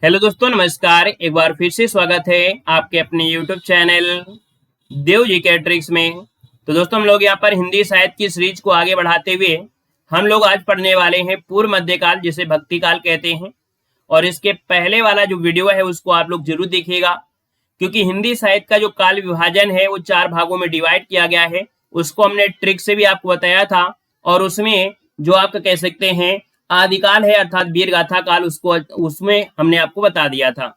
Hello दोस्तों, नमस्कार। एक बार फिर से स्वागत है आपके अपने यूट्यूब चैनल देव जी के ट्रिक्स में। तो दोस्तों, हम लोग यहाँ पर हिंदी साहित्य की सीरीज को आगे बढ़ाते हुए हम लोग आज पढ़ने वाले हैं पूर्व मध्यकाल, जिसे भक्ति काल कहते हैं। और इसके पहले वाला जो वीडियो है उसको आप लोग जरूर देखिएगा, क्योंकि हिंदी साहित्य का जो काल विभाजन है वो 4 भागों में डिवाइड किया गया है। उसको हमने ट्रिक से भी आपको बताया था, और उसमें जो आपका कह सकते हैं आदिकाल है अर्थात वीर गाथा काल, उसको उसमें हमने आपको बता दिया था।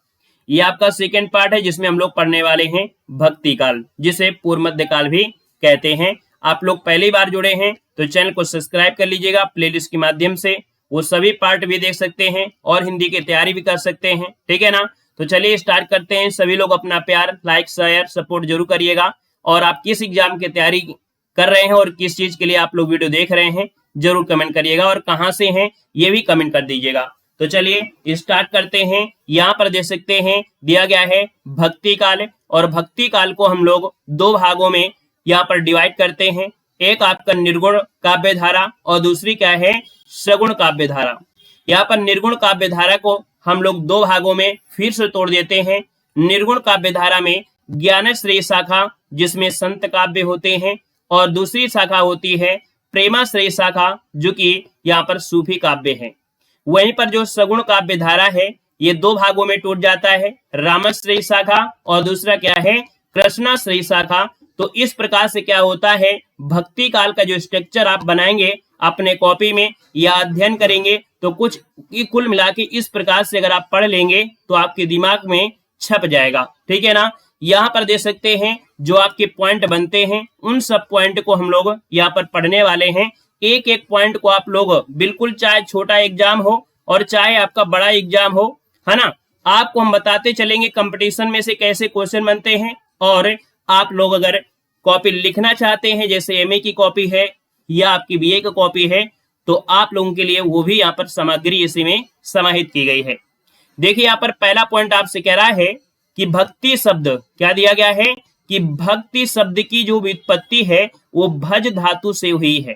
ये आपका सेकेंड पार्ट है जिसमें हम लोग पढ़ने वाले हैं भक्ति काल, जिसे पूर्व मध्य काल भी कहते हैं। आप लोग पहली बार जुड़े हैं तो चैनल को सब्सक्राइब कर लीजिएगा प्लेलिस्ट के माध्यम से, वो सभी पार्ट भी देख सकते हैं और हिंदी की तैयारी भी कर सकते हैं। ठीक है ना? तो चलिए स्टार्ट करते हैं। सभी लोग अपना प्यार, लाइक, शेयर, सपोर्ट जरूर करिएगा। और आप किस एग्जाम की तैयारी कर रहे हैं और किस चीज के लिए आप लोग वीडियो देख रहे हैं जरूर कमेंट करिएगा, और कहां से हैं ये भी कमेंट कर दीजिएगा। तो चलिए स्टार्ट करते हैं। यहाँ पर देख सकते हैं दिया गया है भक्ति काल, और भक्ति काल को हम लोग 2 भागों में यहाँ पर डिवाइड करते हैं। एक आपका निर्गुण काव्य धारा और दूसरी क्या है, सगुण काव्य धारा। यहाँ पर निर्गुण काव्य धारा को हम लोग 2 भागों में फिर से तोड़ देते हैं। निर्गुण काव्य धारा में ज्ञानश्रेय शाखा, जिसमें संत काव्य होते हैं, और दूसरी शाखा होती है प्रेमाश्रेय शाखा, जो कि यहाँ पर सूफी काव्य है। वहीं पर जो सगुण काव्य धारा है ये 2 भागों में टूट जाता है, रामाश्रेय शाखा और दूसरा क्या है, कृष्णाश्रेय शाखा। तो इस प्रकार से क्या होता है, भक्ति काल का जो स्ट्रक्चर आप बनाएंगे अपने कॉपी में या अध्ययन करेंगे तो कुछ कुल मिला के इस प्रकार से अगर आप पढ़ लेंगे तो आपके दिमाग में छप जाएगा। ठीक है ना? यहाँ पर देख सकते हैं जो आपके पॉइंट बनते हैं उन सब पॉइंट को हम लोग यहाँ पर पढ़ने वाले हैं। एक एक पॉइंट को आप लोग बिल्कुल, चाहे छोटा एग्जाम हो और चाहे आपका बड़ा एग्जाम हो, है ना, आपको हम बताते चलेंगे कंपटीशन में से कैसे क्वेश्चन बनते हैं। और आप लोग अगर कॉपी लिखना चाहते हैं, जैसे एमए की कॉपी है या आपकी बीए की कॉपी है, तो आप लोगों के लिए वो भी यहाँ पर सामग्री इसी में समाहित की गई है। देखिए यहाँ पर पहला पॉइंट आपसे कह रहा है कि भक्ति शब्द क्या दिया गया है, कि भक्ति शब्द की जो व्युत्पत्ति है वो भज धातु से हुई है।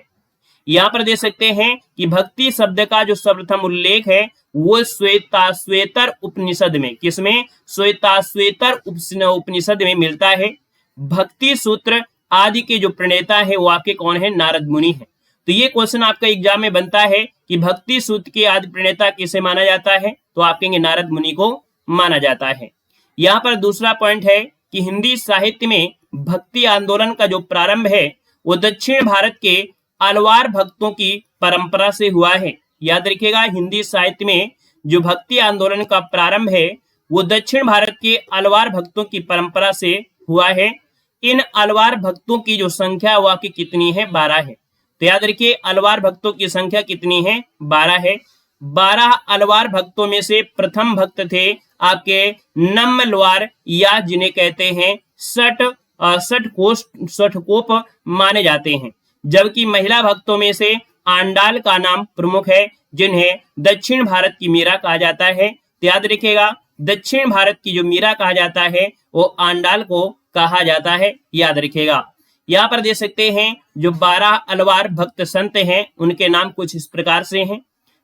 यहाँ पर देख सकते हैं कि भक्ति शब्द का जो सर्वप्रथम उल्लेख है वो श्वेताश्वेतर उपनिषद में, किसमें, श्वेताश्वेतर उपनिषद में मिलता है। भक्ति सूत्र आदि के जो प्रणेता है वो आपके कौन है, नारद मुनि है। तो ये क्वेश्चन आपका एग्जाम में बनता है कि भक्ति सूत्र के आदि प्रणेता किसे माना जाता है, तो आप कहेंगे नारद मुनि को माना जाता है। यहाँ पर दूसरा पॉइंट है कि हिंदी साहित्य में भक्ति आंदोलन का जो प्रारंभ है वो दक्षिण भारत के अलवार भक्तों की परंपरा से हुआ है। याद रखिएगा, हिंदी साहित्य में जो भक्ति आंदोलन का प्रारंभ है वो दक्षिण भारत के अलवार भक्तों की परंपरा से हुआ है। इन अलवार भक्तों की जो संख्या वह की कितनी है, 12 है। तो याद रखिए अलवार भक्तों की संख्या कितनी है, 12 है। 12 अलवार भक्तों में से प्रथम भक्त थे आपके नम्मलवार, या जिन्हें कहते हैं सठकोप माने जाते हैं। जबकि महिला भक्तों में से आंडाल का नाम प्रमुख है, जिन्हें दक्षिण भारत की मीरा कहा जाता है। तो याद रखिएगा दक्षिण भारत की जो मीरा कहा जाता है वो आंडाल को कहा जाता है, याद रखिएगा। यहाँ पर देख सकते हैं जो 12 अलवार भक्त संत हैं उनके नाम कुछ इस प्रकार से हैं।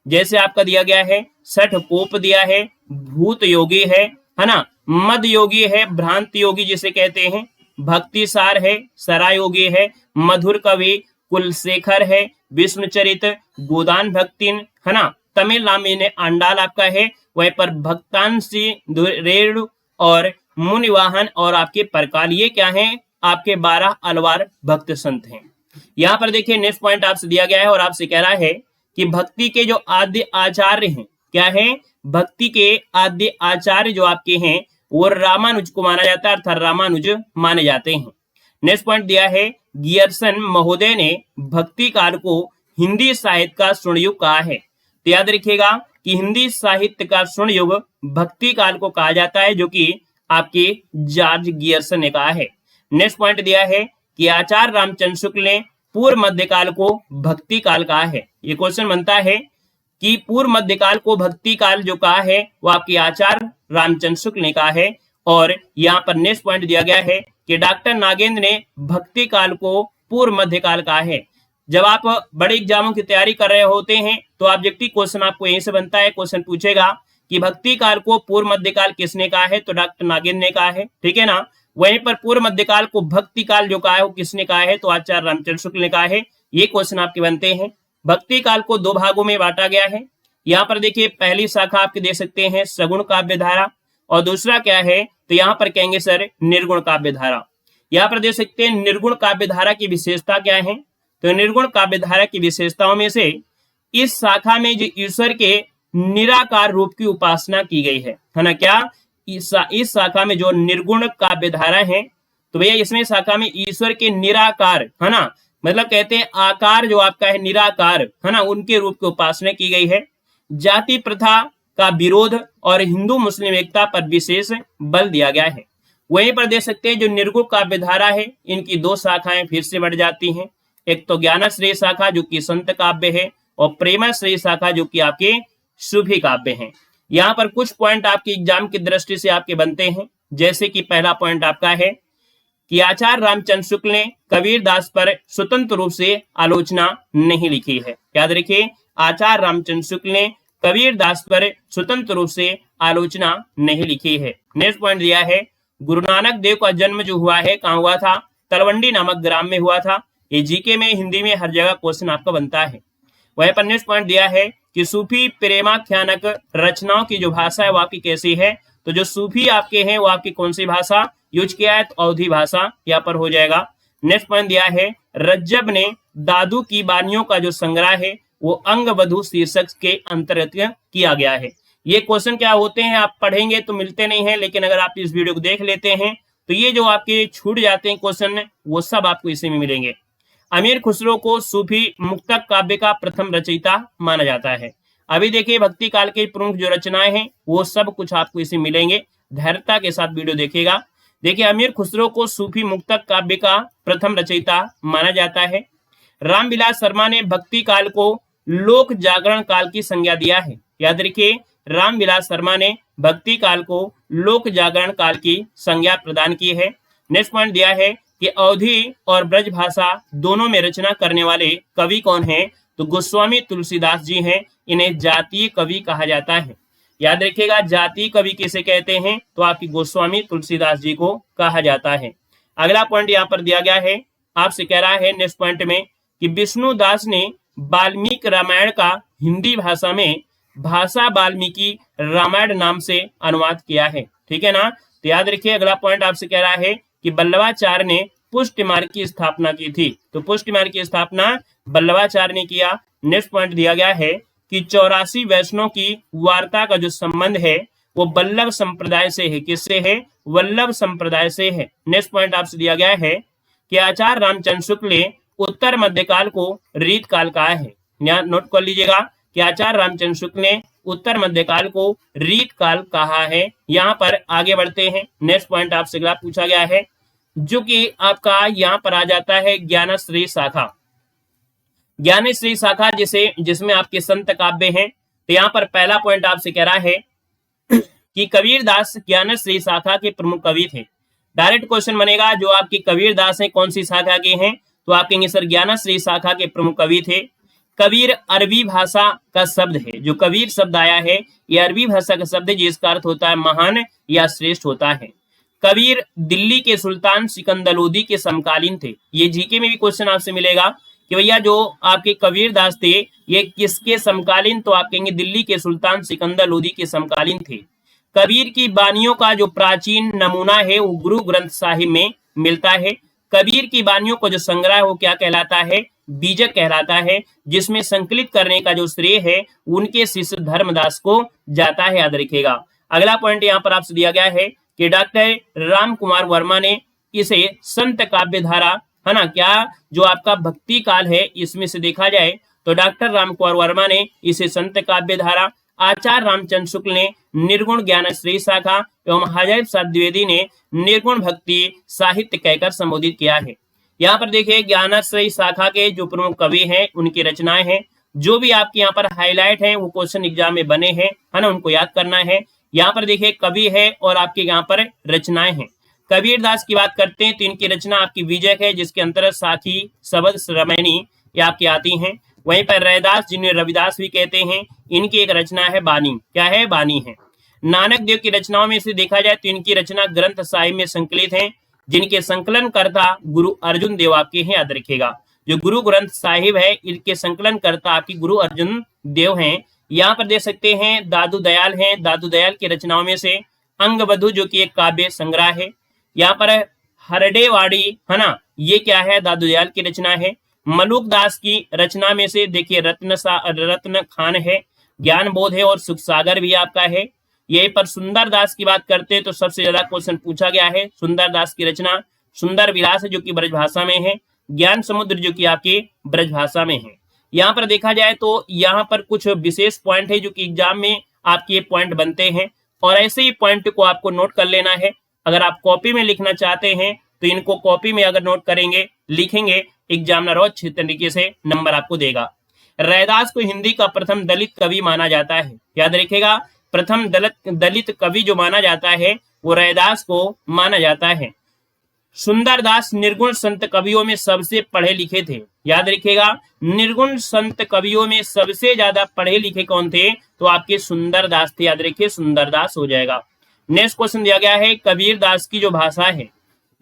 जैसे आपका दिया गया है, सठ कोप दिया है, भूत योगी है ना, मद योगी है, भ्रांत योगी जिसे कहते हैं, भक्ति सार है, सरा योगी है, मधुर कवि कुलशेखर है, विष्णुचरित, गोदान भक्तिन, है ना, तमिलनाडु में आंडाल आपका है, वहीं पर भक्तांशी रेणु और मुनिवाहन और आपके परकाल, ये क्या है, आपके 12 अलवार भक्त संत हैं। यहाँ पर देखिए नेक्स्ट पॉइंट आपसे दिया गया है और आपसे कह रहा है कि भक्ति के जो आद्य आचार्य हैं, क्या है, भक्ति के आद्य आचार्य जो आपके हैं वो रामानुज को माना जाता है, अर्थात रामानुज माने जाते हैं। नेक्स्ट पॉइंट दिया है, गियर्सन महोदय ने भक्ति काल को हिंदी साहित्य का स्वर्ण युग कहा है। तो याद रखिएगा कि हिंदी साहित्य का स्वर्ण युग भक्ति काल को कहा जाता है, जो कि आपके जॉर्ज गियर्सन ने कहा है। नेक्स्ट पॉइंट दिया है कि आचार्य रामचंद्र शुक्ल ने पूर्व मध्यकाल को भक्ति काल कहा है। ये क्वेश्चन बनता है कि पूर्व मध्यकाल को भक्ति काल जो कहा है वो आपके आचार्य रामचंद्र शुक्ल ने कहा है। और यहाँ पर नेक्स्ट पॉइंट दिया गया है कि डॉक्टर नागेंद्र ने भक्ति काल को पूर्व मध्यकाल कहा है। जब आप बड़े एग्जामों की तैयारी कर रहे होते हैं तो ऑब्जेक्टिव क्वेश्चन आपको यहीं से बनता है। क्वेश्चन पूछेगा कि भक्ति काल को पूर्व मध्यकाल किसने कहा है, तो डॉक्टर नागेंद्र ने कहा है, ठीक है ना। वहीं पर पूर्व मध्यकाल को भक्ति काल जो कहा है वो किसने कहा है, तो आचार्य रामचंद्र शुक्ल ने कहा है। ये क्वेश्चन आपके बनते हैं। भक्ति काल को दो भागों में बांटा गया है। यहाँ पर देखिए पहली शाखा आपके दे सकते हैं सगुण काव्य धारा, और दूसरा क्या है, तो यहाँ पर कहेंगे सर निर्गुण काव्य धारा। यहाँ पर दे सकते हैं निर्गुण काव्य धारा की विशेषता क्या है, तो निर्गुण काव्य धारा की विशेषताओं में से इस शाखा में जो ईश्वर के निराकार रूप की उपासना की गई है ना। क्या इस शाखा में जो निर्गुण काव्य धारा है, तो भैया इसमें शाखा में ईश्वर के निराकार है ना, मतलब कहते हैं आकार जो आपका है निराकार है ना, उनके रूप की उपासना की गई है। जाति प्रथा का विरोध और हिंदू मुस्लिम एकता पर विशेष बल दिया गया है। वहीं पर दे सकते हैं जो निर्गुण काव्य धारा है, इनकी दो शाखाएं फिर से बढ़ जाती हैं। एक तो ज्ञानाश्रय शाखा जो कि संत काव्य है, और प्रेमाश्रय शाखा जो कि आपके सूफी काव्य हैं। यहाँ पर कुछ पॉइंट आपके एग्जाम की दृष्टि से आपके बनते हैं, जैसे कि पहला पॉइंट आपका है कि आचार्य रामचंद्र शुक्ल ने कबीरदास पर स्वतंत्र रूप से आलोचना नहीं लिखी है। याद रखिए, आचार्य रामचंद्र शुक्ल ने कबीरदास पर स्वतंत्र रूप से आलोचना नहीं लिखी है। नेक्स्ट पॉइंट दिया है गुरु नानक देव का जन्म जो हुआ है कहाँ हुआ था, तलवंडी नामक ग्राम में हुआ था। ये जीके में हिंदी में हर जगह क्वेश्चन आपका बनता है। वहीं पर नेक्स्ट पॉइंट दिया है कि सूफी प्रेमाख्यानक रचनाओं की जो भाषा है वो आपकी कैसी है, तो जो सूफी आपके हैं वो आपकी कौन सी भाषा यूज किया है, तो अवधी भाषा यहाँ पर हो जाएगा। नेक्स्ट पॉइंट दिया है रज्जब ने दादू की बानियों का जो संग्रह है वो अंग वधु शीर्षक के अंतर्गत किया गया है। ये क्वेश्चन क्या होते हैं आप पढ़ेंगे तो मिलते नहीं है, लेकिन अगर आप इस वीडियो को देख लेते हैं तो ये जो आपके छूट जाते हैं क्वेश्चन वो सब आपको इसी में मिलेंगे। अमीर खुसरो को सूफी मुक्तक काव्य का प्रथम रचयिता माना जाता है। अभी देखिए भक्ति काल के प्रमुख जो रचनाएं हैं वो सब कुछ आपको इसी मिलेंगे, धैर्यता के साथ वीडियो देखिएगा। देखिए अमीर खुसरो को सूफी मुक्तक काव्य का प्रथम रचयिता माना जाता है। रामविलास शर्मा ने भक्ति काल को लोक जागरण काल की संज्ञा दिया है। याद रखिए रामविलास शर्मा ने भक्ति काल को लोक जागरण काल की संज्ञा प्रदान की है। नेक्स्ट पॉइंट दिया है कि अवधी और ब्रज भाषा दोनों में रचना करने वाले कवि कौन हैं, तो गोस्वामी तुलसीदास जी हैं। इन्हें जातीय कवि कहा जाता है। याद रखिएगा जातीय कवि किसे कहते हैं, तो आपकी गोस्वामी तुलसीदास जी को कहा जाता है। अगला पॉइंट यहाँ पर दिया गया है, आपसे कह रहा है नेक्स्ट पॉइंट में कि विष्णु दास ने वाल्मीकि रामायण का हिंदी भाषा में भाषा वाल्मीकि रामायण नाम से अनुवाद किया है। ठीक है ना। तो याद रखिए अगला पॉइंट आपसे कह रहा है कि वल्लभाचार्य ने पुष्टि मार्ग की स्थापना की थी, तो पुष्टि मार्ग की स्थापना वल्लभाचार्य ने किया। नेक्स्ट पॉइंट दिया गया है कि 84 वैष्णव की वार्ता का जो संबंध है वो वल्लभ संप्रदाय से है। किससे है, वल्लभ संप्रदाय से है। नेक्स्ट पॉइंट आपसे दिया गया है कि आचार्य रामचंद्र शुक्ल ने उत्तर मध्यकाल को रीत काल कहा है। यहाँ नोट कर लीजिएगा कि आचार्य रामचंद्र शुक्ल ने उत्तर मध्यकाल को रीत काल कहा है। यहाँ पर आगे बढ़ते हैं। नेक्स्ट पॉइंट आपसे अगला पूछा गया है जो कि आपका यहाँ पर आ जाता है ज्ञानाश्रय शाखा। ज्ञानाश्रय शाखा जिसमें आपके संत काव्य हैं। तो यहाँ पर पहला पॉइंट आपसे कह रहा है कि कबीरदास ज्ञानाश्रय शाखा के प्रमुख कवि थे। डायरेक्ट क्वेश्चन बनेगा जो आपके कबीरदास हैं कौन सी शाखा के हैं, तो आप कहेंगे सर ज्ञानाश्रय शाखा के प्रमुख कवि थे। कबीर अरबी भाषा का शब्द है। जो कबीर शब्द आया है ये अरबी भाषा का शब्द है जिसका अर्थ होता है महान या श्रेष्ठ होता है। कबीर दिल्ली के सुल्तान सिकंदर लोदी के समकालीन थे। ये जीके में भी क्वेश्चन आपसे मिलेगा कि भैया जो आपके कबीरदास थे ये किसके समकालीन, तो आप कहेंगे दिल्ली के सुल्तान सिकंदर लोदी के समकालीन थे। कबीर की बानियों का जो प्राचीन नमूना है वो गुरु ग्रंथ साहिब में मिलता है। कबीर की बानियों को जो संग्रह है वो क्या कहलाता है, बीजक कहलाता है, जिसमें संकलित करने का जो श्रेय है उनके शिष्य धर्मदास को जाता है। याद रखिएगा। अगला पॉइंट यहाँ पर आपसे दिया गया है कि डॉक्टर राम कुमार वर्मा ने इसे संत काव्य धारा है ना, क्या जो आपका भक्ति काल है इसमें से देखा जाए तो डॉक्टर राम कुमार वर्मा ने इसे संत काव्य धारा, आचार्य रामचंद्र शुक्ल ने निर्गुण ज्ञानाश्रय शाखा एवं हजारी प्रसाद द्विवेदी ने निर्गुण भक्ति साहित्य कहकर संबोधित किया है। यहाँ पर देखिए ज्ञानाश्रय शाखा के जो प्रमुख कवि हैं उनकी रचनाएं हैं। जो भी आपके यहाँ पर हाईलाइट हैं वो क्वेश्चन एग्जाम में बने हैं है ना, उनको याद करना है। यहाँ पर देखिए कवि है और आपके यहाँ पर रचनाएं हैं। कबीरदास की बात करते हैं तो इनकी रचना आपकी विजय है जिसके अंतर्गत साखी, शबद, रामायणी ये आपकी आती हैं। वहीं पर रैदास जिन्हें रविदास भी कहते हैं, इनकी एक रचना है बानी। क्या है? बानी है। नानक देव की रचनाओं में से देखा जाए तो इनकी रचना ग्रंथ साहिब में संकलित है, जिनके संकलनकर्ता गुरु अर्जुन देव आपके हैं, याद रखिएगा। जो गुरु ग्रंथ साहिब है इनके संकलनकर्ता आपकी गुरु अर्जुन देव हैं। यहाँ पर देख सकते हैं दादू दयाल हैं। दादू दयाल की रचनाओं में से अंगबधु जो कि एक काव्य संग्रह है। यहाँ पर हरडेवाड़ी है ना, ये क्या है? दादू दयाल की रचना है। मलुक दास की रचना में से देखिए रत्न खान है, ज्ञान बोध है और सुख सागर भी आपका है। यही पर सुंदर दास की बात करते हैं तो सबसे ज्यादा क्वेश्चन पूछा गया है। सुंदर दास की रचना सुंदर विलास है जो कि ब्रज भाषा में है। ज्ञान समुद्र जो कि आपकी ब्रज भाषा में है। यहाँ पर देखा जाए तो यहाँ पर कुछ विशेष पॉइंट है जो कि एग्जाम में आपके पॉइंट बनते हैं, और ऐसे ही पॉइंट को आपको नोट कर लेना है। अगर आप कॉपी में लिखना चाहते हैं तो इनको कॉपी में अगर नोट करेंगे, लिखेंगे, एग्जामिनर और अच्छे तरीके से नंबर आपको देगा। रैदास को हिंदी का प्रथम दलित कवि माना जाता है। याद रखिएगा, प्रथम दलित कवि जो माना जाता है वो रैदास को माना जाता है। सुंदरदास निर्गुण संत कवियों में सबसे पढ़े लिखे थे। याद रखिएगा, निर्गुण संत कवियों में सबसे ज्यादा पढ़े लिखे कौन थे? तो आपके सुंदरदास थे। याद रखिए, सुंदरदास हो जाएगा। नेक्स्ट क्वेश्चन दिया गया है कबीर दास की जो भाषा है,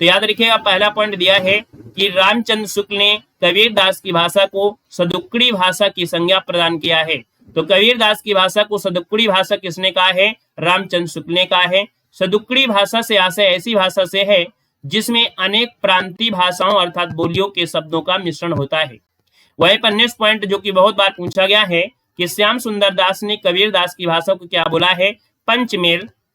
तो याद रखिएगा पहला पॉइंट दिया है कि रामचंद्र शुक्ल ने कबीर दास की भाषा को सदुक्कड़ी भाषा की संज्ञा प्रदान किया है। तो कबीर दास की भाषा को सदुक्कड़ी भाषा किसने कहा है? रामचंद्र शुक्ल ने कहा है। सदुक्कड़ी भाषा से आशय ऐसी भाषा से है जिसमें अनेक प्रांतीय भाषाओं अर्थात बोलियों के शब्दों का मिश्रण होता है। वहीं पर नेक्स्ट पॉइंट जो कि बहुत बार पूछा गया है कि श्याम सुंदर दास ने कबीर दास की भाषा को क्या बोला है?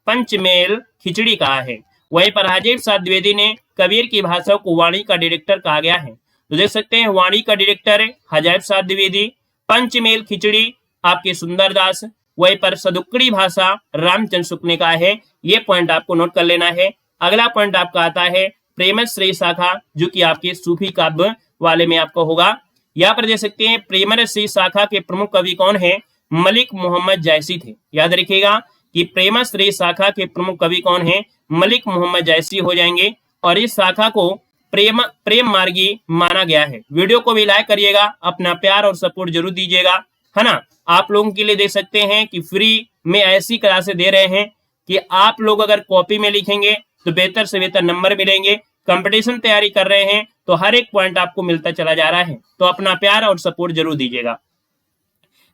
पंचमेल खिचड़ी कहा है। वहीं पर हजीब साहब द्विवेदी ने कबीर की भाषा को वाणी का डायरेक्टर कहा गया है। तो देख सकते हैं वाणी का डायरेक्टर है हजीब साहब द्विवेदी, पंचमेल खिचड़ी आपके सुंदरदास, वहीं पर सदुक्कड़ी भाषा रामचंद्र शुक्ल ने कहा है। ये पॉइंट आपको नोट कर लेना है। अगला पॉइंट आपका आता है प्रेमश्रेय शाखा जो कि आपके सूफी काव्य वाले में आपका होगा। यहाँ पर देख सकते हैं प्रेमश्रेय शाखा के प्रमुख कवि कौन है? मलिक मोहम्मद जैसी थे। याद रखिएगा कि प्रेमश्रेय शाखा के प्रमुख कवि कौन है? मलिक मोहम्मद जैसी हो जाएंगे, और इस शाखा को प्रेम मार्गी माना गया है। वीडियो को भी लाइक करिएगा, अपना प्यार और सपोर्ट जरूर दीजिएगा, है ना। आप लोगों के लिए देख सकते हैं कि फ्री में ऐसी क्लासें दे रहे हैं कि आप लोग अगर कॉपी में लिखेंगे तो बेहतर से बेहतर नंबर मिलेंगे। कंपटीशन तैयारी कर रहे हैं तो हर एक पॉइंट आपको मिलता चला जा रहा है, तो अपना प्यार और सपोर्ट जरूर दीजिएगा।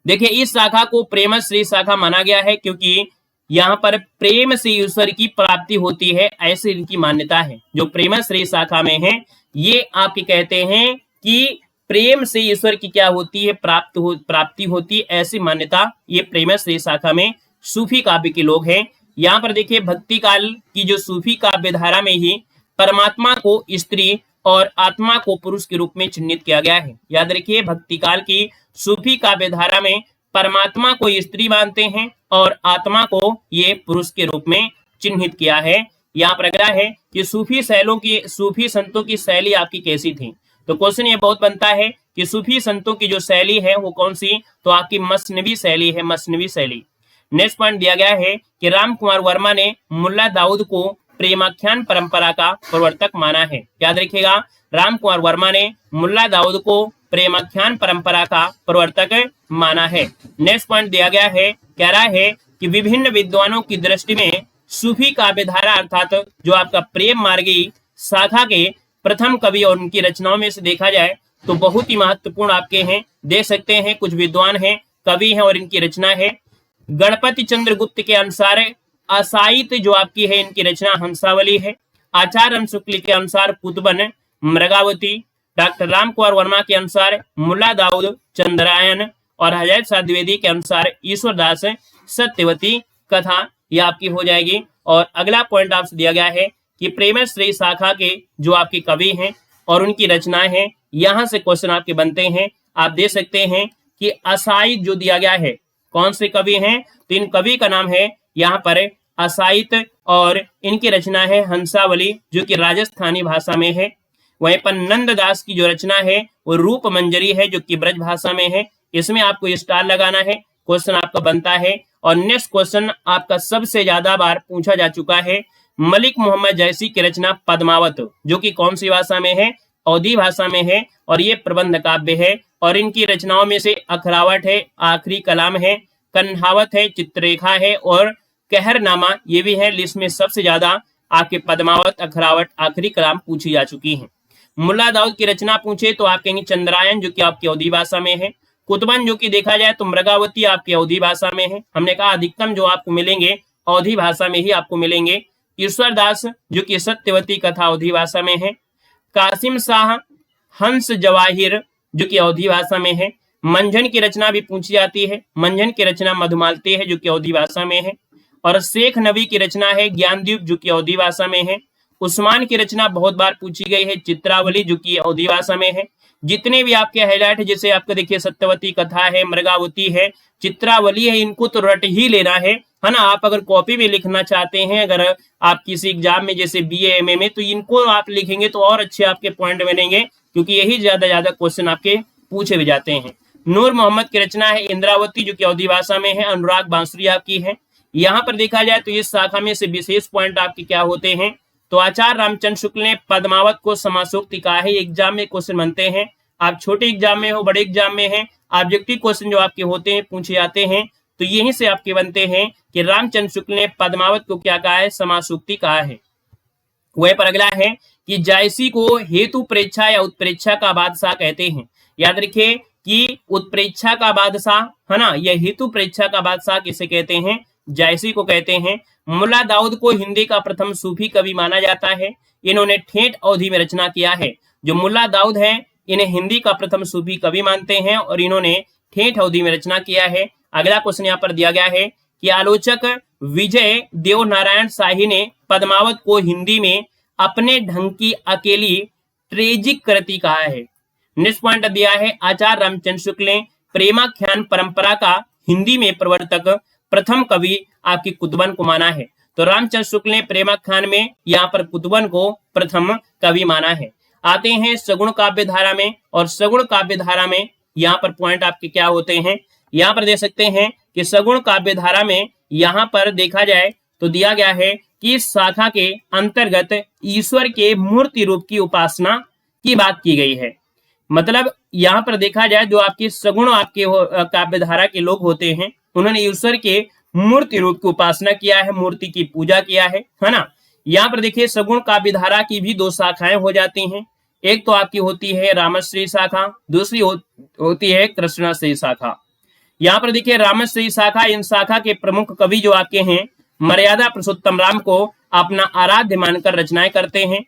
देखिए इस शाखा को प्रेमश्रेय शाखा माना गया है क्योंकि यहाँ पर प्रेम से ईश्वर की प्राप्ति होती है, ऐसी इनकी मान्यता है। जो प्रेमश्रेय शाखा में है ये आपके कहते हैं कि प्रेम से ईश्वर की क्या होती है? प्राप्ति होती है, ऐसी मान्यता ये प्रेमश्रेय शाखा में सूफी काव्य के लोग हैं। यहाँ पर देखिए भक्ति काल की जो सूफी काव्य धारा में ही परमात्मा को स्त्री और आत्मा को पुरुष के रूप में चिन्हित किया गया है। याद रखिए भक्ति काल की सूफी काव्य धारा में परमात्मा को स्त्री मानते हैं और आत्मा को ये पुरुष के रूप में चिन्हित किया है। यहाँ पर अगला है कि सूफी संतों की शैली आपकी कैसी थी? तो क्वेश्चन ये बहुत बनता है कि सूफी संतों की जो शैली है वो कौन सी? तो आपकी मसनवी शैली है, मसनवी शैली। नेक्स्ट पॉइंट दिया गया है कि राम कुमार वर्मा ने मुल्ला दाऊद को प्रेमाख्यान परंपरा का प्रवर्तक माना है। याद रखिएगा राम कुमार वर्मा ने मुल्ला दाऊद को प्रेमाख्यान परंपरा का प्रवर्तक माना है। नेक्स्ट पॉइंट दिया गया है, कह रहा है कि विभिन्न विद्वानों की दृष्टि में सूफी काव्यधारा अर्थात जो आपका प्रेम मार्गी शाखा के प्रथम कवि और उनकी रचनाओं में से देखा जाए तो बहुत ही महत्वपूर्ण आपके हैं। देख सकते हैं कुछ विद्वान हैं, कवि हैं और इनकी रचना है। गणपति चंद्र गुप्त के अनुसार असाहित जो आपकी है इनकी रचना हंसावली है। आचार्य शुक्ल के अनुसार पुतबन मृगावती। डॉक्टर राम कुमार वर्मा के अनुसार मुल्ला दाऊद चंद्रायन और हजैब साहब द्विवेदी के अनुसार ईश्वरदास सत्यवती कथा ये आपकी हो जाएगी। और अगला पॉइंट आपसे दिया गया है कि प्रेमश्रेय शाखा के जो आपके कवि हैं और उनकी रचनाएं हैं, यहाँ से क्वेश्चन आपके बनते हैं। आप देख सकते हैं कि असाहित जो दिया गया है कौन से कवि हैं? तो इन कवि का नाम है यहाँ पर असाहित और इनकी रचना है हंसावली जो कि राजस्थानी भाषा में है। वहीं पर नंददास की जो रचना है वो रूप मंजरी है जो कि ब्रज भाषा में है। इसमें आपको स्टार लगाना है, क्वेश्चन आपका बनता है। और नेक्स्ट क्वेश्चन आपका सबसे ज्यादा बार पूछा जा चुका है, मलिक मोहम्मद जैसी की रचना पद्मावत जो कि कौन सी भाषा में है? अवधी भाषा में है और ये प्रबंध काव्य है और इनकी रचनाओं में से अखरावट है, आखिरी कलाम है, कन्हावत है, चित्ररेखा है और कहरनामा ये भी है। लिस्ट में सबसे ज्यादा आपके पद्मावत, अखरावट, आखिरी कलाम पूछी जा चुकी है। मुल्ला दाऊद की रचना पूछे तो आप कहेंगे चंद्रायन जो कि आपकी अवधी भाषा में है। कुतुबन जो कि देखा जाए तो मृगावती आपकी अवधी भाषा में है। हमने कहा अधिकतम जो आपको मिलेंगे अवधी भाषा में ही आपको मिलेंगे। ईश्वर दास जो कि सत्यवती कथा अवधी भाषा में है। कासिम शाह हंस जवाहिर जो कि अवधी भाषा में है। मंझन की रचना भी पूछी जाती है। मंझन की रचना मधुमालती है जो कि अवधी भाषा में है। और शेख नबी की रचना है ज्ञानदीप जो कि अवधी भाषा में है। उस्मान की रचना बहुत बार पूछी गई है, चित्रावली जो कि अवधी भाषा में है। जितने भी आपके हाईलाइट है, जैसे आपको देखिए सत्यवती कथा है, मृगावती है, चित्रावली है, इनको तो रट ही लेना है ना। आप अगर कॉपी में लिखना चाहते हैं, अगर आप किसी एग्जाम में जैसे BA MA में, तो इनको आप लिखेंगे तो और अच्छे आपके पॉइंट बनेंगे, क्योंकि यही ज्यादा क्वेश्चन आपके पूछे भी जाते हैं। नूर मोहम्मद की रचना है इंद्रावती जो कि अवधी भाषा में है। अनुराग बांसुरी आपकी है। यहाँ पर देखा जाए तो इस शाखा में से विशेष पॉइंट आपके क्या होते हैं, तो आचार्य रामचंद्र शुक्ल ने पद्मावत को समासोक्ति कहा है। एग्जाम में क्वेश्चन बनते हैं, आप छोटे एग्जाम में हो, बड़े एग्जाम में है, ऑब्जेक्टिव क्वेश्चन जो आपके होते हैं पूछे जाते हैं, तो यहीं से आपके बनते हैं कि रामचंद्र शुक्ल ने पद्मावत को क्या कहा है, समासोक्ति कहा है। वह पर अगला है कि जायसी को हेतु प्रेक्षा या उत्प्रेक्षा का बादशाह कहते हैं। याद रखिए कि उत्प्रेक्षा का बादशाह है ना, यह हेतु प्रेक्षा का बादशाह किसे कहते हैं, जायसी को कहते हैं। मुल्ला दाऊद को हिंदी का प्रथम सूफी कवि माना जाता है। इन्होंने ठेठ अवधि में रचना किया है। जो मुल्ला दाऊद हैं इन्हें हिंदी का प्रथम सूफी कवि मानते हैं और इन्होंने ठेठ अवधि में रचना किया है। अगला क्वेश्चन यहाँ पर दिया गया है कि आलोचक विजय देव नारायण शाही ने पद्मावत को हिंदी में अपने ढंग की अकेली ट्रेजिक कृति कहा है। नेक्स्ट पॉइंट दिया है आचार्य रामचंद्र शुक्ल ने प्रेमाख्यान परंपरा का हिंदी में प्रवर्तक प्रथम कवि आपकी कुतुबन को माना है। तो रामचंद्र शुक्ल ने प्रेमाख्यान में यहाँ पर कुतुबन को प्रथम कवि माना है। आते हैं सगुण काव्य धारा में, और सगुण काव्य धारा में यहाँ पर पॉइंट आपके क्या होते हैं, यहाँ पर देख सकते हैं कि सगुण काव्य धारा में यहाँ पर देखा जाए तो दिया गया है कि इस शाखा के अंतर्गत ईश्वर के मूर्ति रूप की उपासना की बात की गई है। मतलब यहाँ पर देखा जाए जो आपकी सगुण आपके काव्य धारा के लोग होते हैं, उन्होंने ईश्वर के मूर्ति रूप की उपासना किया है, मूर्ति की पूजा किया है ना। यहाँ पर देखिए सगुण काव्य धारा की भी दो शाखाएं हो जाती हैं। एक तो आपकी होती है रामश्री शाखा, दूसरी होती है कृष्णश्री शाखा। यहाँ पर देखिए रामश्री शाखा, इन शाखा के प्रमुख कवि जो आपके हैं मर्यादा पुरुषोत्तम राम को अपना आराध्य मानकर रचनाएं करते हैं।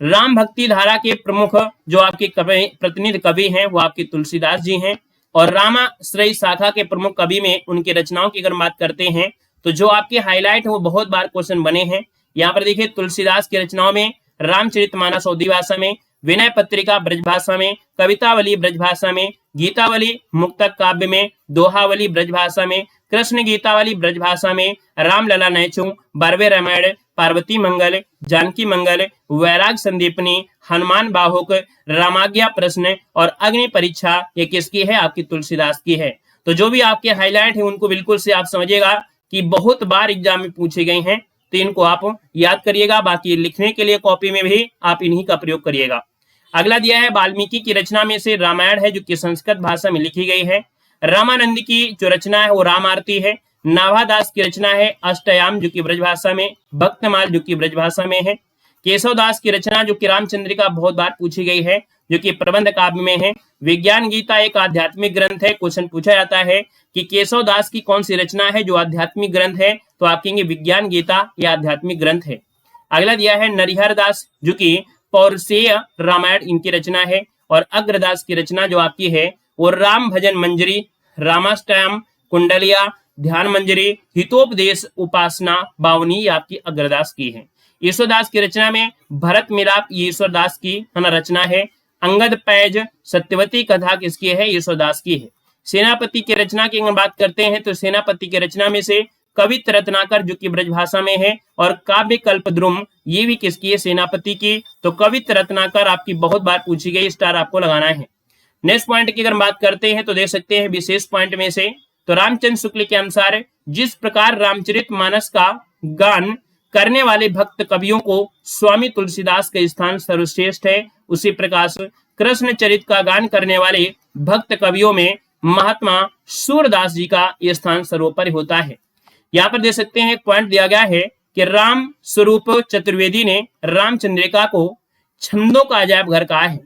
राम भक्ति धारा के प्रमुख जो आपके प्रतिनिधि कवि हैं वो आपके तुलसीदास जी हैं। और रामाश्रय शाखा के प्रमुख कवि में उनकी रचनाओं की अगर बात करते हैं तो जो आपके हाईलाइट है वो बहुत बार क्वेश्चन बने हैं। यहाँ पर देखिए तुलसीदास की रचनाओं में रामचरितमानस अवधी भाषा में, विनय पत्रिका ब्रजभाषा में, कवितावली ब्रजभाषा में, गीतावली मुक्तक काव्य में, दोहावली ब्रजभाषा में, कृष्ण गीतावली ब्रजभाषा में, रामलला नैचू, बारवे रामायण, पार्वती मंगल, जानकी मंगल, वैराग संदीपनी, हनुमान बाहुक, रामाज्ञा प्रश्न और अग्नि परीक्षा, ये किसकी है, आपकी तुलसीदास की है। तो जो भी आपके हाईलाइट है उनको बिल्कुल से आप समझिएगा कि बहुत बार एग्जाम में पूछे गए हैं, तो इनको आप याद करिएगा। बाकी लिखने के लिए कॉपी में भी आप इन्हीं का प्रयोग करिएगा। अगला दिया है वाल्मीकि की रचना में से रामायण है जो कि संस्कृत भाषा में लिखी गई है। रामानंद की जो रचना है वो राम आरती है। नाभादास की रचना है अष्टयाम जो कि ब्रजभाषा में, भक्तमाल जो कि ब्रजभाषा में है। केशवदास की रचना जो कि रामचंद्रिका बहुत बार पूछी गई है जो कि प्रबंध काव्य में है। विज्ञान गीता एक आध्यात्मिक ग्रंथ है। क्वेश्चन पूछा जाता है कि केशवदास की कौन सी रचना है जो आध्यात्मिक ग्रंथ है, तो आप कहेंगे विज्ञान गीता यह आध्यात्मिक ग्रंथ है। अगला दिया है नरिहर दास जो कि पौरसेय रामायण इनकी रचना है। और अग्रदास की रचना जो आपकी है वो राम भजन मंजरी, रामाष्टयम, कुंडलिया, ध्यान मंजरी, हितोपदेश, उपासना, बावनी आपकी अग्रदास की है। ईश्वरदास की रचना में भरत मिलाप ये ईश्वरदास की रचना है। अंगद पैज, सत्यवती कथा किसकी है, ईश्वरदास की है। सेनापति की रचना की अगर बात करते हैं तो सेनापति की रचना में से कवित रत्नाकर जो कि ब्रजभाषा में है और काव्य कल्पद्रुम ये भी किसकी है, सेनापति की। तो कवित रत्नाकर आपकी बहुत बार पूछी गई, स्टार आपको लगाना है। नेक्स्ट पॉइंट की अगर बात करते हैं तो देख सकते हैं विशेष पॉइंट में से, तो रामचंद्र शुक्ल के अनुसार जिस प्रकार रामचरितमानस का गान करने वाले भक्त कवियों को स्वामी तुलसीदास का स्थान सर्वश्रेष्ठ है, उसी प्रकार कृष्ण चरित का गान करने वाले भक्त कवियों में महात्मा सूरदास जी का यह स्थान सर्वोपरि होता है। यहाँ पर देख सकते हैं, एक पॉइंट दिया गया है कि राम स्वरूप चतुर्वेदी ने रामचंद्रिका को छंदों का अजायब घर कहा है।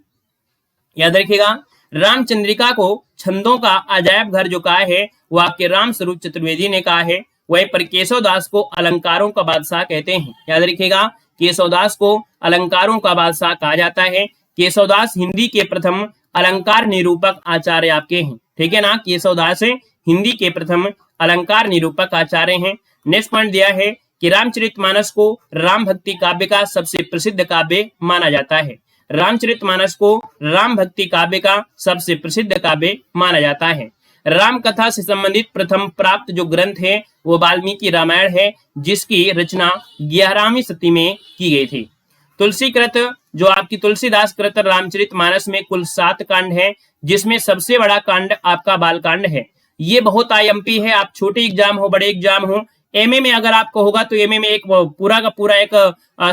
याद रखिएगा, रामचंद्रिका को छंदों का अजायब घर जो कहा है वो आपके राम स्वरूप चतुर्वेदी ने कहा है। वहीं पर केशवदास को अलंकारों का बादशाह कहते हैं। याद रखिएगा, केशवदास को अलंकारों का बादशाह कहा जाता है। केशवदास हिंदी के प्रथम अलंकार निरूपक आचार्य आपके हैं। ठीक है ना, केशवदास हिंदी के प्रथम अलंकार निरूपक आचार्य हैं। नेक्स्ट पॉइंट दिया है कि रामचरितमानस को राम भक्ति काव्य का सबसे प्रसिद्ध काव्य माना जाता है। रामचरितमानस को राम भक्ति काव्य का सबसे प्रसिद्ध काव्य माना जाता है। राम कथा से संबंधित प्रथम प्राप्त जो ग्रंथ है वो वाल्मीकि रामायण है, जिसकी रचना 11वीं सदी में की गई थी। तुलसी कृत जो आपकी तुलसीदास कृत रामचरितमानस में कुल 7 कांड है, जिसमें सबसे बड़ा कांड आपका बालकांड है। ये बहुत आईएमपी है, आप छोटे एग्जाम हो बड़े एग्जाम हो, एमए में अगर आपको होगा तो एमए में एक पूरा का पूरा एक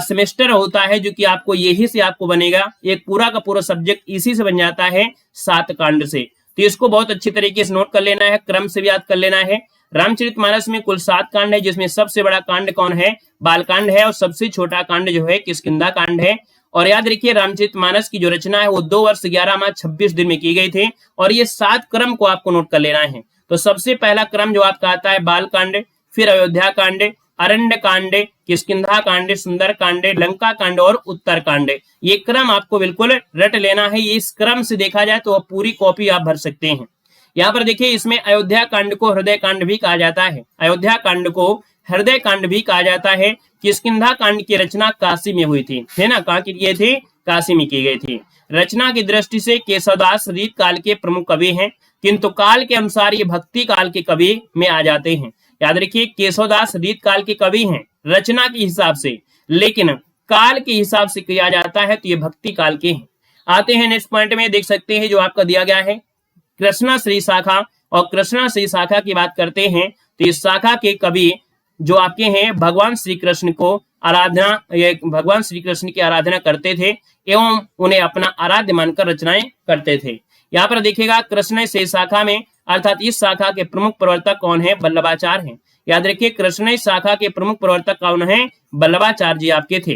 सेमेस्टर होता है जो कि आपको यही से आपको बनेगा, एक पूरा का पूरा सब्जेक्ट इसी से बन जाता है 7 कांड से। तो इसको बहुत अच्छी तरीके से नोट कर लेना है, क्रम से भी याद कर लेना है। रामचरितमानस में कुल 7 कांड है, जिसमें सबसे बड़ा कांड कौन है? बालकांड है, और सबसे छोटा कांड जो है किष्किंधा कांड है। और याद रखिए, रामचरितमानस की जो रचना है वो 2 वर्ष 11 माह 26 दिन में की गई थी। और ये 7 क्रम को आपको नोट कर लेना है। तो सबसे पहला क्रम जो आपका आता है बालकांड, फिर अयोध्या कांड, अरण्य कांड, किष्किंधा कांड, सुंदर कांड, लंका कांड और उत्तर कांड। ये क्रम आपको बिल्कुल रट लेना है। ये इस क्रम से देखा जाए तो पूरी कॉपी आप भर सकते हैं। यहाँ पर देखिए, इसमें अयोध्या कांड को हृदय कांड भी कहा जाता है। अयोध्या कांड को हृदय कांड भी कहा जाता है। किष्किंधा कांड की रचना काशी में हुई थी, है ना, कहाँ की गई थी? काशी में की गई थी। रचना की दृष्टि से केशवदास रीत काल के प्रमुख कवि हैं, किंतु काल के अनुसार ये भक्ति काल के कवि में आ जाते हैं। याद रखिए, केशवदास रीत काल के कवि हैं रचना के हिसाब से, लेकिन काल के हिसाब से किया जाता है तो ये भक्ति काल के हैं। आते हैं नेक्स्ट पॉइंट में, देख सकते हैं जो आपका दिया गया है कृष्णा श्री शाखा। और कृष्णा श्री शाखा की बात करते हैं तो इस शाखा के कवि जो आपके हैं भगवान श्री कृष्ण को भगवान श्री कृष्ण की आराधना करते थे एवं उन्हें अपना आराध्य मानकर रचनाएं करते थे। यहाँ पर देखिएगा, कृष्ण श्री शाखा में अर्थात इस शाखा के प्रमुख प्रवर्तक कौन है? वल्लभाचार्य हैं। याद रखिए, कृष्ण शाखा के प्रमुख प्रवर्तक कौन है? वल्लभाचार्य जी आपके थे।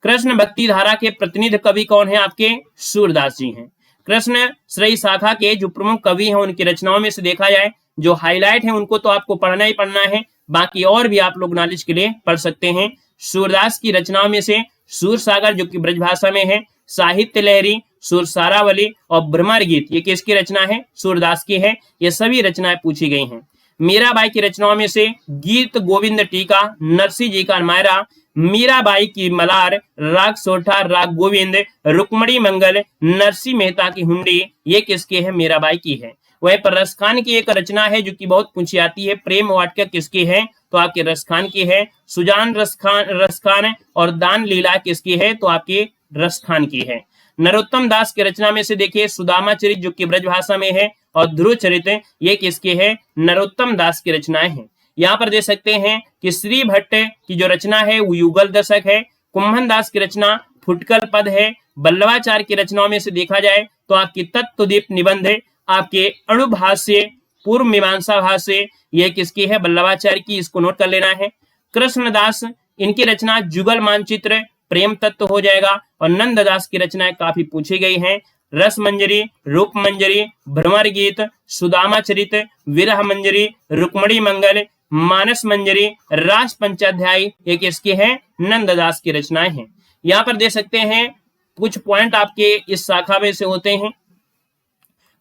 कृष्ण भक्ति धारा के प्रतिनिधि कवि कौन है? आपके सूरदास जी हैं। कृष्ण श्री शाखा के जो प्रमुख कवि हैं उनकी रचनाओं में से देखा जाए जो हाईलाइट है उनको तो आपको पढ़ना ही पढ़ना है, बाकी और भी आप लोग नॉलेज के लिए पढ़ सकते हैं। सूरदास की रचनाओं में से सूरसागर जो कि ब्रजभाषा में है, साहित्य लहरी, सुरसारावली और भ्रमर गीत, ये किसकी रचना है? सूरदास की है। ये सभी रचनाएं पूछी गई हैं। मीराबाई की रचनाओं में से गीत गोविंद टीका, नरसिंह जी का मायरा, मीराबाई की मलार, राग सोठा, राग गोविंद, रुक्मणी मंगल, नरसिंह मेहता की हुंडी, ये किसके है? मीराबाई की है। वहीं पर रसखान की एक रचना है जो कि बहुत पूछी आती है, प्रेम वाटिका किसकी है? तो आपके रसखान की है। सुजान रसखान और दान लीला किसकी है? तो आपके रसखान की है। नरोत्तम दास की रचना में से देखिए सुदामा चरित जो कि ब्रजभाषा में है और ध्रुव चरित, ये किसके है? नरोत्तम दास की रचनाएं हैं। यहाँ पर देख सकते हैं कि श्री भट्ट की जो रचना है वो युगल दशक है। कुंभन दास की रचना फुटकल पद है। वल्लभाचार्य की रचनाओं में से देखा जाए तो आपकी तत्वदीप निबंध, आपके अणुभाष्य, पूर्व मीमांसा भाष्य, ये किसकी है? वल्लभाचार्य की, इसको नोट कर लेना है। कृष्णदास, इनकी रचना जुगल मानचित्र, प्रेम तत्व हो जाएगा। और नंददास की रचनाएं काफी पूछी गई हैं, रस मंजरी, रूप मंजरी, भ्रमर गीत, सुदामा चरित, विरह मंजरी, रुक्मणी मंगल, मानस मंजरी, रास पंचाध्यायी, ये किसकी है? नंददास की रचनाएं हैं। यहाँ पर देख सकते हैं कुछ पॉइंट आपके इस शाखा में से होते हैं।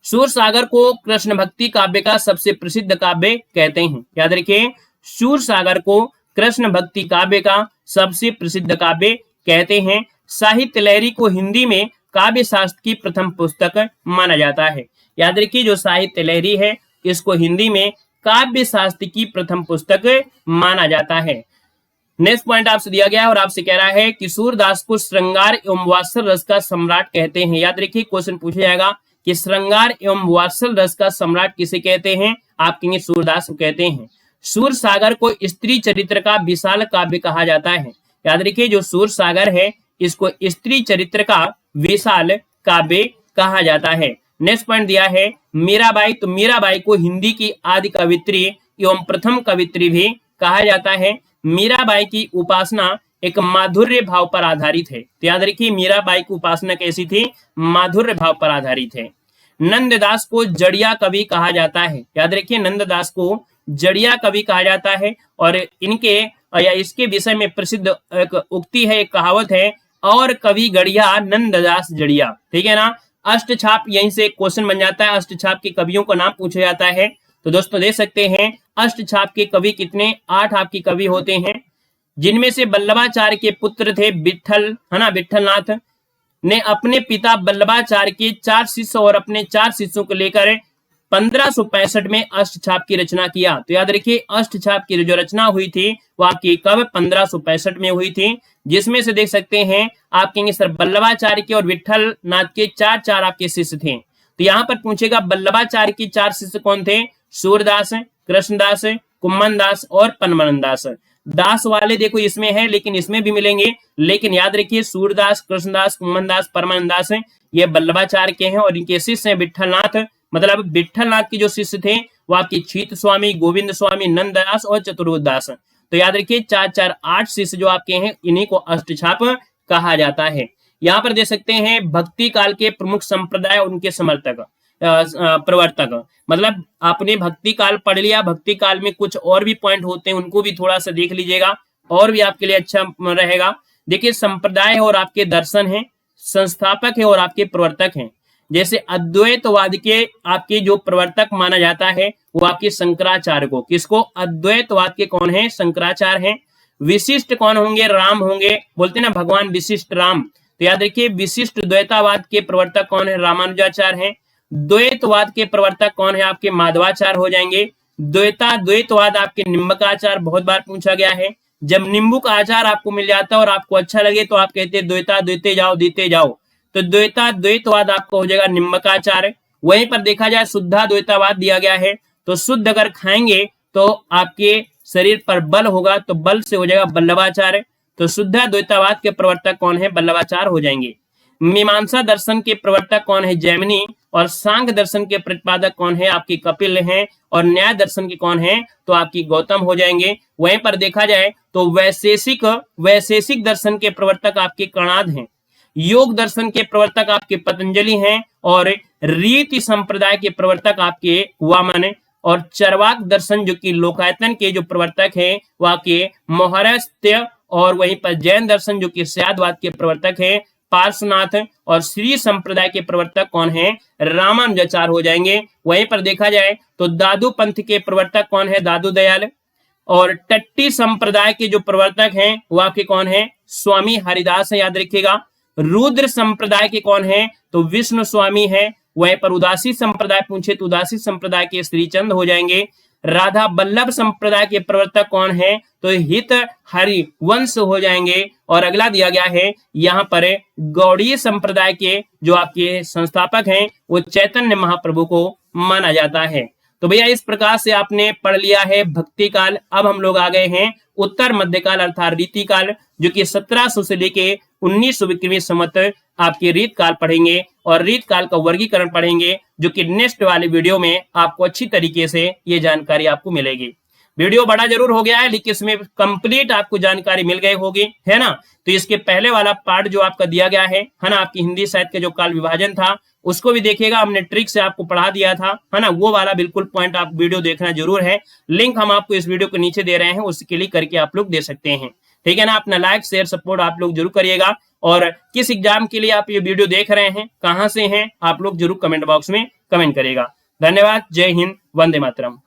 सूरसागर को कृष्ण भक्ति काव्य का सबसे प्रसिद्ध काव्य कहते हैं। याद रखिए, सूरसागर को कृष्ण भक्ति काव्य का सबसे प्रसिद्ध काव्य कहते हैं। साहित्य लहरी को हिंदी में काव्य शास्त्र की प्रथम पुस्तक माना जाता है। याद रखिए, जो साहित्य लहरी है इसको हिंदी में काव्य शास्त्र की प्रथम पुस्तक माना जाता है। नेक्स्ट पॉइंट आपसे दिया गया है और आपसे कह रहा है कि सूरदास को श्रृंगार एवं वात्सल रस का सम्राट कहते हैं। याद रखिए, क्वेश्चन पूछा जाएगा कि श्रृंगार एवं वात्सल रस का सम्राट किसे कहते हैं? आप कहेंगे सूरदास को कहते हैं। सूरसागर को स्त्री चरित्र का विशाल काव्य कहा जाता है। याद रखिए, जो सूरसागर है इसको स्त्री चरित्र का विशाल काव्य कहा जाता है। नेक्स्ट पॉइंट दिया है मीराबाई, तो मीराबाई को हिंदी की आदि कवित्री एवं प्रथम कवित्री भी कहा जाता है। मीराबाई की उपासना एक माधुर्य भाव पर आधारित है। तो याद रखिए मीराबाई की उपासना कैसी थी, माधुर्य भाव पर आधारित है। नंददास को जड़िया कवि कहा जाता है। याद रखिए नंददास को जड़िया कवि कहा जाता है। और इनके या इसके विषय में प्रसिद्ध एक उक्ति है, एक कहावत है, और कवि गढ़िया नंददास जड़िया। ठीक है ना। अष्टछाप, यहीं से क्वेश्चन बन जाता है, अष्टछाप के कवियों का नाम पूछा जाता है। तो दोस्तों देख सकते हैं अष्टछाप के कवि कितने, 8 आपके कवि होते हैं, जिनमें से वल्लभाचार्य के पुत्र थे विठल, है ना, विठलनाथ ने अपने पिता वल्लभाचार्य के 4 शिष्य और अपने 4 शिष्यों को लेकर 1565 में अष्टछाप की रचना किया। तो याद रखिए अष्टछाप की जो रचना हुई थी वो आपकी कब 1565 में हुई थी, जिसमें से देख सकते हैं आप कहेंगे सर वल्लभाचार्य के और विठल नाथ के 4 आपके शिष्य थे। तो यहाँ पर पूछेगा वल्लभाचार्य के 4 शिष्य कौन थे, सूरदास, कृष्णदास, कुम्मन दास और परमानंद दास। दास वाले देखो इसमें है लेकिन इसमें भी मिलेंगे, लेकिन याद रखिए सूरदास, कृष्णदास, कुम्मन दास, परमानंद दास ये वल्लभाचार्य के हैं और इनके शिष्य हैं विठलनाथ। मतलब विठलनाथ के जो शिष्य थे वो आपके छीत स्वामी, गोविंद स्वामी, नंददास और चतुर्दास। तो याद रखिए 4 8 शिष्य जो आपके हैं, इन्हीं को अष्टछाप कहा जाता है। यहाँ पर देख सकते हैं भक्ति काल के प्रमुख संप्रदाय, उनके समर्थक, प्रवर्तक। मतलब आपने भक्ति काल पढ़ लिया, भक्ति काल में कुछ और भी पॉइंट होते हैं, उनको भी थोड़ा सा देख लीजिएगा और भी आपके लिए अच्छा रहेगा। देखिए संप्रदाय है और आपके दर्शन है, संस्थापक है और आपके प्रवर्तक हैं। जैसे अद्वैतवाद के आपके जो प्रवर्तक माना जाता है वो आपके शंकराचार्य को, किसको, अद्वैतवाद के कौन है, शंकराचार्य हैं। विशिष्ट कौन होंगे, राम होंगे, बोलते हैं ना भगवान विशिष्ट राम। तो याद रखिए विशिष्ट द्वैतावाद के प्रवर्तक कौन है, रामानुजाचार्य हैं। द्वैतवाद के प्रवर्तक कौन है, आपके माधवाचार्य हो जाएंगे। द्वैतवाद आपके निम्बकाचार्य, बहुत बार पूछा गया है। जब निम्बू का आचार आपको मिल जाता है और आपको अच्छा लगे तो आप कहते हैं द्वैता द्वैते जाओ दीते जाओ, तो द्वैतवाद आपको हो जाएगा निम्बकाचार्य। वहीं पर देखा जाए शुद्धा द्वैतावाद दिया गया है, तो शुद्ध अगर खाएंगे तो आपके शरीर पर बल होगा, तो बल से हो जाएगा वल्लभाचार्य। तो शुद्धा द्वैतावाद के प्रवर्तक कौन है, वल्लभाचार्य हो जाएंगे। मीमांसा दर्शन के प्रवर्तक कौन है, जैमिनी। और सांख्य दर्शन के प्रतिपादक कौन है, आपकी कपिल हैं। और न्याय दर्शन के कौन है, तो आपकी गौतम हो जाएंगे। वहीं पर देखा जाए तो वैशेषिक दर्शन के प्रवर्तक आपके कणाद हैं। योग दर्शन के प्रवर्तक आपके पतंजलि हैं। और रीति संप्रदाय के प्रवर्तक आपके वामन। और चरवाक दर्शन जो कि लोकायतन के जो प्रवर्तक हैं वो आपके मोहरस्त्य। और वहीं पर जैन दर्शन जो कि स्यादवाद के प्रवर्तक हैं पार्श्वनाथ। और श्री संप्रदाय के प्रवर्तक कौन है, रामानुजाचार्य हो जाएंगे। वहीं पर देखा जाए तो दादू पंथ के प्रवर्तक कौन है, दादू दयाल। और टट्टी संप्रदाय के जो प्रवर्तक हैं वो आपके कौन है, स्वामी हरिदास है, याद रखिएगा। रुद्र संप्रदाय के कौन है, तो विष्णु स्वामी है। वहीं पर उदासी संप्रदाय पूछे तो उदासी संप्रदाय के श्रीचंद हो जाएंगे। राधा बल्लभ संप्रदाय के प्रवर्तक कौन है, तो हित हरिवंश हो जाएंगे। और अगला दिया गया है यहाँ पर गौड़ीय संप्रदाय के जो आपके संस्थापक हैं वो चैतन्य महाप्रभु को माना जाता है। तो भैया इस प्रकार से आपने पढ़ लिया है भक्ति काल। अब हम लोग आ गए हैं उत्तर मध्यकाल अर्थात रीतिकाल, जो कि 1700 से लेके 1900 संवत आपके रीत काल पढ़ेंगे। और रीत काल का वर्गीकरण पढ़ेंगे, जो कि नेक्स्ट वाले वीडियो में आपको अच्छी तरीके से ये जानकारी आपको मिलेगी। वीडियो बड़ा जरूर हो गया है लेकिन इसमें कंप्लीट आपको जानकारी मिल गई होगी, है ना। तो इसके पहले वाला पार्ट जो आपका दिया गया है ना, आपकी हिंदी साहित्य का जो काल विभाजन था उसको भी देखिएगा, हमने ट्रिक से आपको पढ़ा दिया था, है ना। वो वाला बिल्कुल पॉइंट आप वीडियो देखना जरूर है। लिंक हम आपको इस वीडियो के नीचे दे रहे हैं, उसके लिए करके आप लोग दे सकते हैं, ठीक है ना। अपना लाइक शेयर सपोर्ट आप लोग जरूर करिएगा। और किस एग्जाम के लिए आप ये वीडियो देख रहे हैं, कहां से हैं, आप लोग जरूर कमेंट बॉक्स में कमेंट करिएगा। धन्यवाद। जय हिंद, वंदे मातरम।